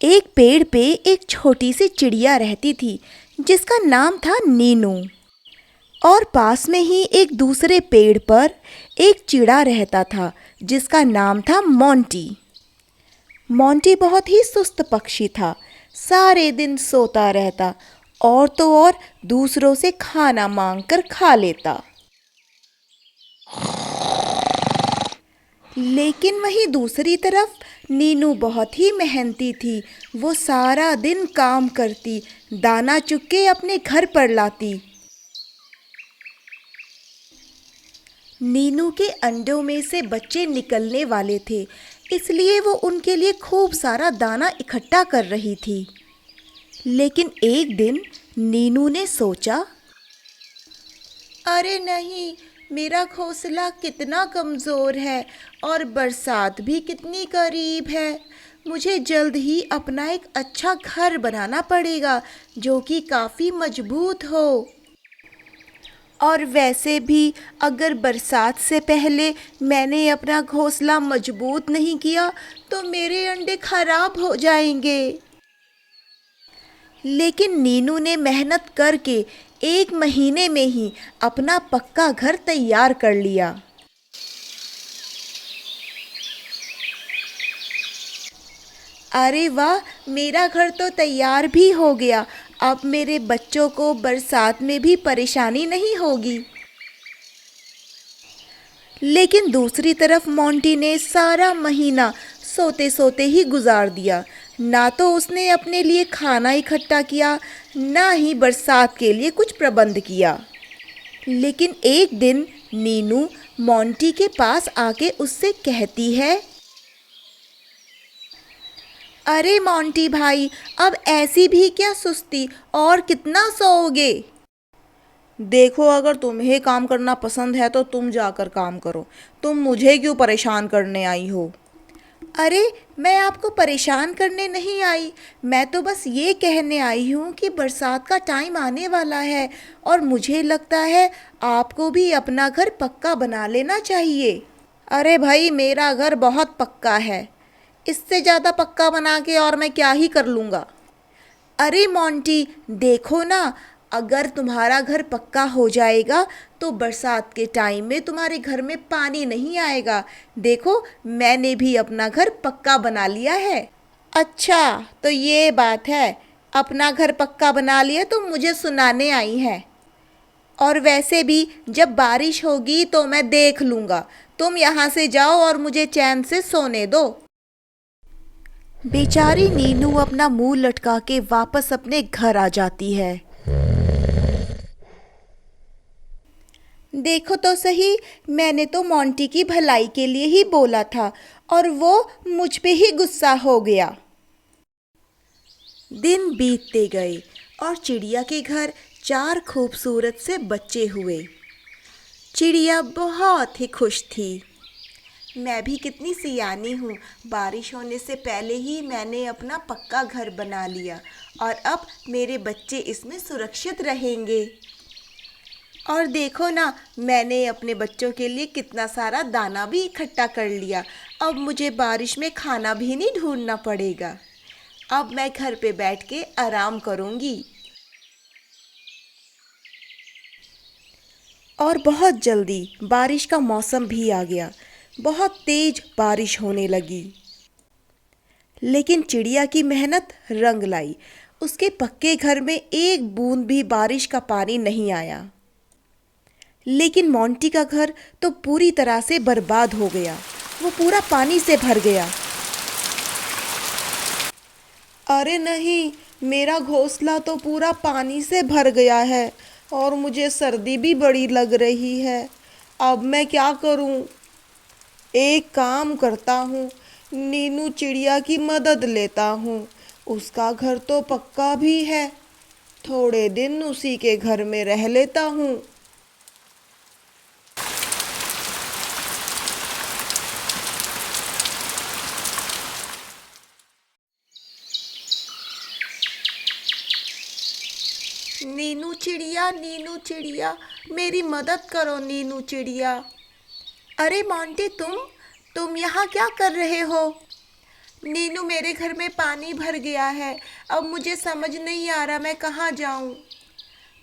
एक पेड़ पे एक छोटी सी चिड़िया रहती थी जिसका नाम था नीनू। और पास में ही एक दूसरे पेड़ पर एक चिड़ा रहता था जिसका नाम था मोंटी। मोंटी बहुत ही सुस्त पक्षी था। सारे दिन सोता रहता और तो और दूसरों से खाना मांगकर खा लेता। लेकिन वहीं दूसरी तरफ नीनू बहुत ही मेहनती थी। वो सारा दिन काम करती, दाना चुग के अपने घर पर लाती। नीनू के अंडों में से बच्चे निकलने वाले थे, इसलिए वो उनके लिए खूब सारा दाना इकट्ठा कर रही थी। लेकिन एक दिन नीनू ने सोचा, अरे नहीं, मेरा घोंसला कितना कमज़ोर है और बरसात भी कितनी करीब है। मुझे जल्द ही अपना एक अच्छा घर बनाना पड़ेगा जो कि काफ़ी मजबूत हो। और वैसे भी अगर बरसात से पहले मैंने अपना घोंसला मजबूत नहीं किया तो मेरे अंडे खराब हो जाएंगे। लेकिन नीनू ने मेहनत करके 1 महीने में ही अपना पक्का घर तैयार कर लिया। अरे वाह, मेरा घर तो तैयार भी हो गया। अब मेरे बच्चों को बरसात में भी परेशानी नहीं होगी। लेकिन दूसरी तरफ मोंटी ने सारा महीना सोते सोते ही गुजार दिया। ना तो उसने अपने लिए खाना इकट्ठा किया, ना ही बरसात के लिए कुछ प्रबंध किया। लेकिन एक दिन नीनू मोंटी के पास आके उससे कहती है, अरे मोंटी भाई, अब ऐसी भी क्या सुस्ती, और कितना सोओगे? देखो, अगर तुम्हें काम करना पसंद है तो तुम जाकर काम करो। तुम मुझे क्यों परेशान करने आई हो? अरे, मैं आपको परेशान करने नहीं आई। मैं तो बस ये कहने आई हूँ कि बरसात का टाइम आने वाला है और मुझे लगता है आपको भी अपना घर पक्का बना लेना चाहिए। अरे भाई, मेरा घर बहुत पक्का है। इससे ज़्यादा पक्का बना के और मैं क्या ही कर लूँगा। अरे मोंटी, देखो ना, अगर तुम्हारा घर पक्का हो जाएगा तो बरसात के टाइम में तुम्हारे घर में पानी नहीं आएगा। देखो, मैंने भी अपना घर पक्का बना लिया है। अच्छा, तो ये बात है। अपना घर पक्का बना लिया तो मुझे सुनाने आई है। और वैसे भी जब बारिश होगी तो मैं देख लूँगा। तुम यहाँ से जाओ और मुझे चैन से सोने दो। बेचारी नीनू अपना मुंह लटका के वापस अपने घर आ जाती है। देखो तो सही, मैंने तो मोंटी की भलाई के लिए ही बोला था और वो मुझ पे ही गुस्सा हो गया। दिन बीतते गए और चिड़िया के घर 4 खूबसूरत से बच्चे हुए। चिड़िया बहुत ही खुश थी। मैं भी कितनी सियानी हूँ, बारिश होने से पहले ही मैंने अपना पक्का घर बना लिया और अब मेरे बच्चे इसमें सुरक्षित रहेंगे। और देखो ना, मैंने अपने बच्चों के लिए कितना सारा दाना भी इकट्ठा कर लिया। अब मुझे बारिश में खाना भी नहीं ढूंढना पड़ेगा। अब मैं घर पे बैठ के आराम करूँगी। और बहुत जल्दी बारिश का मौसम भी आ गया। बहुत तेज बारिश होने लगी। लेकिन चिड़िया की मेहनत रंग लाई। उसके पक्के घर में एक बूंद भी बारिश का पानी नहीं आया। लेकिन मोंटी का घर तो पूरी तरह से बर्बाद हो गया। वो पूरा पानी से भर गया। अरे नहीं, मेरा घोंसला तो पूरा पानी से भर गया है और मुझे सर्दी भी बड़ी लग रही है। अब मैं क्या करूं? एक काम करता हूँ, नीनू चिड़िया की मदद लेता हूँ। उसका घर तो पक्का भी है। थोड़े दिन उसी के घर में रह लेता हूँ। नीनू चिड़िया, मेरी मदद करो नीनू चिड़िया। अरे मोंटी, तुम यहाँ क्या कर रहे हो? नीनू, मेरे घर में पानी भर गया है। अब मुझे समझ नहीं आ रहा मैं कहाँ जाऊँ।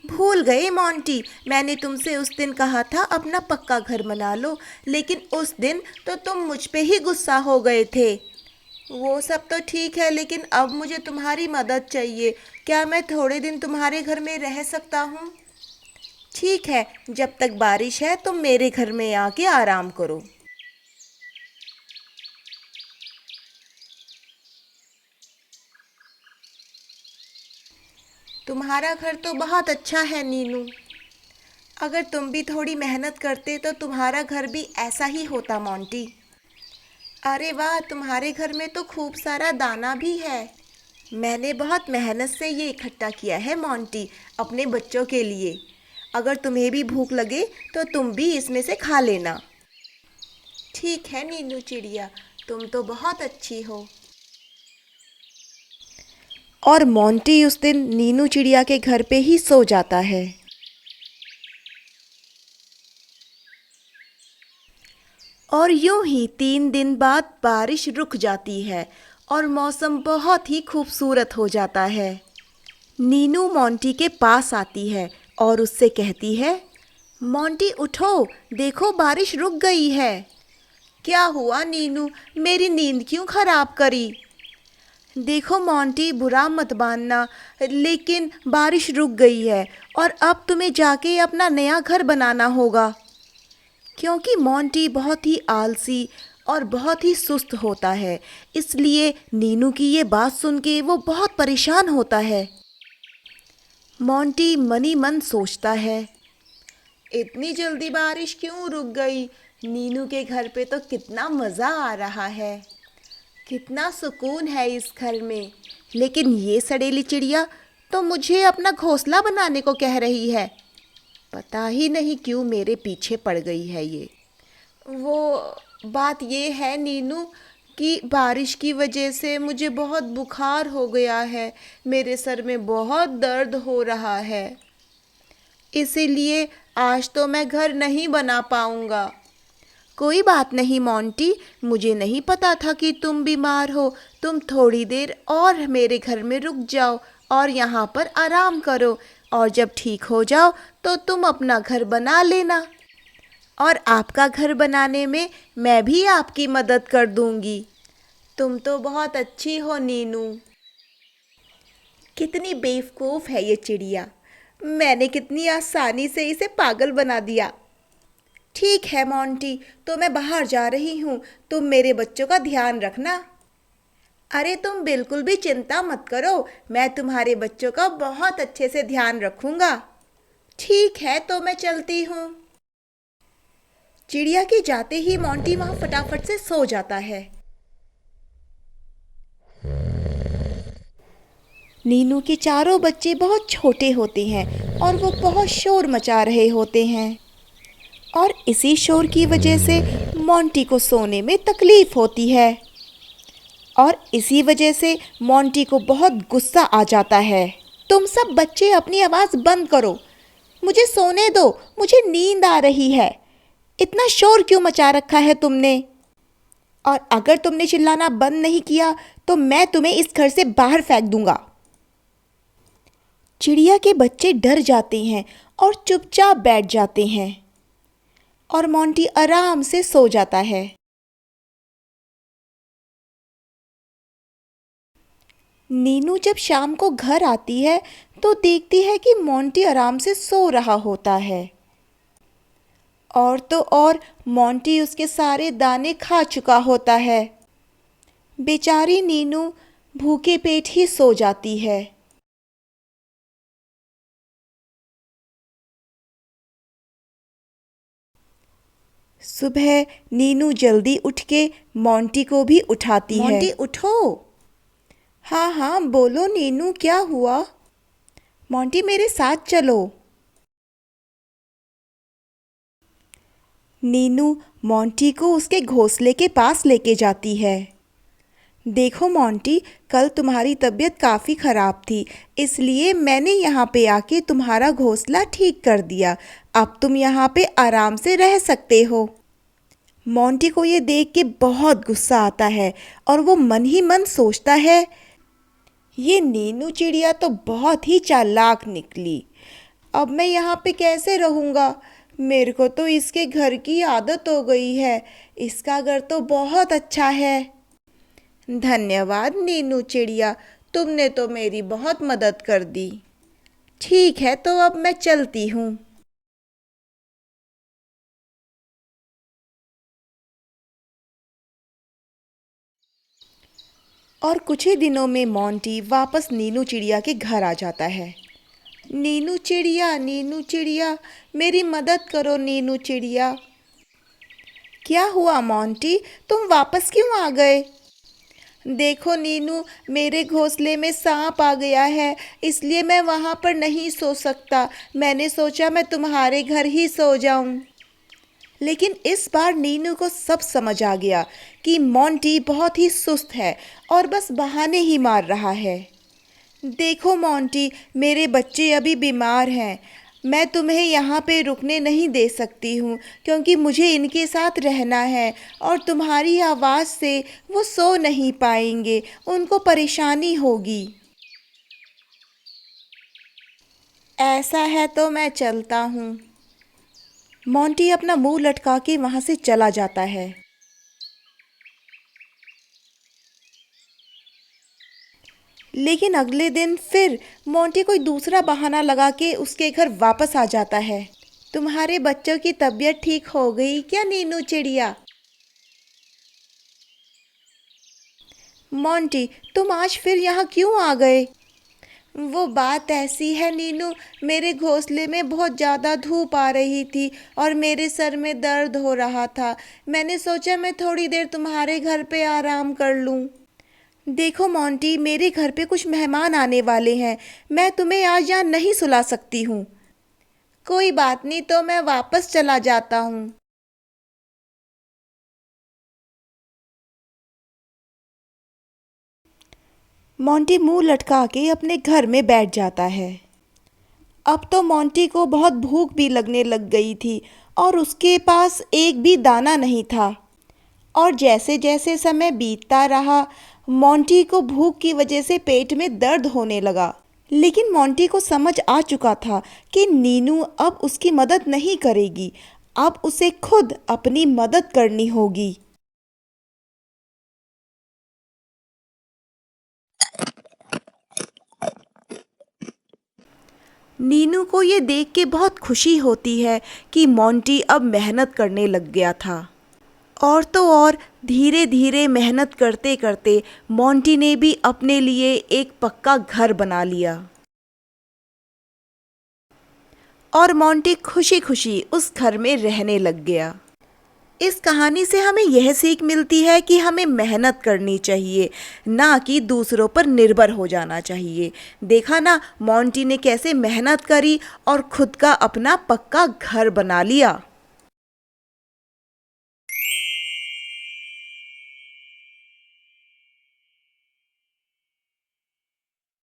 भूल गए मोंटी, मैंने तुमसे उस दिन कहा था अपना पक्का घर बना लो, लेकिन उस दिन तो तुम मुझ पे ही गुस्सा हो गए थे। वो सब तो ठीक है, लेकिन अब मुझे तुम्हारी मदद चाहिए। क्या मैं थोड़े दिन तुम्हारे घर में रह सकता हूँ? ठीक है, जब तक बारिश है तुम मेरे घर में आके आराम करो। तुम्हारा घर तो बहुत अच्छा है नीनू। अगर तुम भी थोड़ी मेहनत करते तो तुम्हारा घर भी ऐसा ही होता मोंटी। अरे वाह, तुम्हारे घर में तो खूब सारा दाना भी है। मैंने बहुत मेहनत से ये इकट्ठा किया है मोंटी, अपने बच्चों के लिए। अगर तुम्हें भी भूख लगे तो तुम भी इसमें से खा लेना। ठीक है नीनू चिड़िया, तुम तो बहुत अच्छी हो। और मोंटी उस दिन नीनू चिड़िया के घर पे ही सो जाता है। और यूं ही 3 दिन बाद बारिश रुक जाती है और मौसम बहुत ही खूबसूरत हो जाता है। नीनू मोंटी के पास आती है और उससे कहती है, मोंटी उठो, देखो बारिश रुक गई है। क्या हुआ नीनू, मेरी नींद क्यों खराब करी? देखो मोंटी, बुरा मत मानना, लेकिन बारिश रुक गई है और अब तुम्हें जाके अपना नया घर बनाना होगा। क्योंकि मोंटी बहुत ही आलसी और बहुत ही सुस्त होता है, इसलिए नीनू की ये बात सुन के वो बहुत परेशान होता है। मोंटी मनी मन सोचता है, इतनी जल्दी बारिश क्यों रुक गई? नीनू के घर पे तो कितना मज़ा आ रहा है, कितना सुकून है इस घर में। लेकिन ये सड़ेली चिड़िया तो मुझे अपना घोंसला बनाने को कह रही है। पता ही नहीं क्यों मेरे पीछे पड़ गई है ये। वो बात ये है नीनू कि बारिश की वजह से मुझे बहुत बुखार हो गया है, मेरे सर में बहुत दर्द हो रहा है, इसीलिए आज तो मैं घर नहीं बना पाऊंगा। कोई बात नहीं मोंटी, मुझे नहीं पता था कि तुम बीमार हो। तुम थोड़ी देर और मेरे घर में रुक जाओ और यहाँ पर आराम करो, और जब ठीक हो जाओ तो तुम अपना घर बना लेना। और आपका घर बनाने में मैं भी आपकी मदद कर दूंगी। तुम तो बहुत अच्छी हो नीनू। कितनी बेवकूफ़ है ये चिड़िया, मैंने कितनी आसानी से इसे पागल बना दिया। ठीक है मोंटी, तो मैं बाहर जा रही हूँ, तुम मेरे बच्चों का ध्यान रखना। अरे तुम बिल्कुल भी चिंता मत करो, मैं तुम्हारे बच्चों का बहुत अच्छे से ध्यान रखूँगा। ठीक है, तो मैं चलती हूँ। चिड़िया के जाते ही मोंटी वहाँ फटाफट से सो जाता है। नीनू के चारों बच्चे बहुत छोटे होते हैं और वो बहुत शोर मचा रहे होते हैं, और इसी शोर की वजह से मोंटी को सोने में तकलीफ होती है, और इसी वजह से मोंटी को बहुत गुस्सा आ जाता है। तुम सब बच्चे अपनी आवाज़ बंद करो, मुझे सोने दो, मुझे नींद आ रही है। इतना शोर क्यों मचा रखा है तुमने? और अगर तुमने चिल्लाना बंद नहीं किया तो मैं तुम्हें इस घर से बाहर फेंक दूंगा। चिड़िया के बच्चे डर जाते हैं और चुपचाप बैठ जाते हैं, और मोंटी आराम से सो जाता है। नीनू जब शाम को घर आती है तो देखती है कि मोंटी आराम से सो रहा होता है, और तो और मोंटी उसके सारे दाने खा चुका होता है। बेचारी नीनू भूखे पेट ही सो जाती है। सुबह नीनू जल्दी उठ के मोंटी को भी उठाती है। मोंटी उठो। हाँ हाँ बोलो नीनू, क्या हुआ? मोंटी मेरे साथ चलो। नीनू मोंटी को उसके घोंसले के पास लेके जाती है। देखो मोंटी, कल तुम्हारी तबीयत काफ़ी ख़राब थी, इसलिए मैंने यहाँ पे आके तुम्हारा घोंसला ठीक कर दिया। अब तुम यहाँ पे आराम से रह सकते हो। मोंटी को ये देख के बहुत गुस्सा आता है और वो मन ही मन सोचता है, ये नीनू चिड़िया तो बहुत ही चालाक निकली। अब मैं यहाँ पे कैसे रहूँगा? मेरे को तो इसके घर की आदत हो गई है। इसका घर तो बहुत अच्छा है। धन्यवाद नीनू चिड़िया, तुमने तो मेरी बहुत मदद कर दी। ठीक है, तो अब मैं चलती हूँ। और कुछ ही दिनों में मोंटी वापस नीनू चिड़िया के घर आ जाता है। नीनू चिड़िया, मेरी मदद करो नीनू चिड़िया। क्या हुआ मोंटी, तुम वापस क्यों आ गए? देखो नीनू, मेरे घोंसले में सांप आ गया है, इसलिए मैं वहाँ पर नहीं सो सकता। मैंने सोचा मैं तुम्हारे घर ही सो जाऊँ। लेकिन इस बार नीनू को सब समझ आ गया कि मोंटी बहुत ही सुस्त है और बस बहाने ही मार रहा है। देखो मोंटी, मेरे बच्चे अभी बीमार हैं। मैं तुम्हें यहाँ पे रुकने नहीं दे सकती हूँ क्योंकि मुझे इनके साथ रहना है और तुम्हारी आवाज़ से वो सो नहीं पाएंगे, उनको परेशानी होगी। ऐसा है तो मैं चलता हूँ। मोंटी अपना मुंह लटका के वहाँ से चला जाता है। लेकिन अगले दिन फिर मोंटी कोई दूसरा बहाना लगा के उसके घर वापस आ जाता है। तुम्हारे बच्चों की तबीयत ठीक हो गई क्या नीनू चिड़िया? मोंटी, तुम आज फिर यहाँ क्यों आ गए? वो बात ऐसी है नीनू, मेरे घोंसले में बहुत ज़्यादा धूप आ रही थी और मेरे सर में दर्द हो रहा था। मैंने सोचा मैं थोड़ी देर तुम्हारे घर पे आराम कर लूँ। देखो मोंटी, मेरे घर पे कुछ मेहमान आने वाले हैं। मैं तुम्हें आज यहाँ नहीं सुला सकती हूँ। कोई बात नहीं, तो मैं वापस चला जाता हूँ। मोंटी मुंह लटका के अपने घर में बैठ जाता है। अब तो मोंटी को बहुत भूख भी लगने लग गई थी और उसके पास एक भी दाना नहीं था। और जैसे जैसे समय बीतता रहा, मोंटी को भूख की वजह से पेट में दर्द होने लगा। लेकिन मोंटी को समझ आ चुका था कि नीनू अब उसकी मदद नहीं करेगी। अब उसे खुद अपनी मदद करनी होगी। नीनू को ये देख के बहुत खुशी होती है कि मोंटी अब मेहनत करने लग गया था। और तो और धीरे धीरे मेहनत करते करते मोंटी ने भी अपने लिए एक पक्का घर बना लिया। और मोंटी खुशी खुशी उस घर में रहने लग गया। इस कहानी से हमें यह सीख मिलती है कि हमें मेहनत करनी चाहिए, ना कि दूसरों पर निर्भर हो जाना चाहिए। देखा ना, मोंटी ने कैसे मेहनत करी और खुद का अपना पक्का घर बना लिया।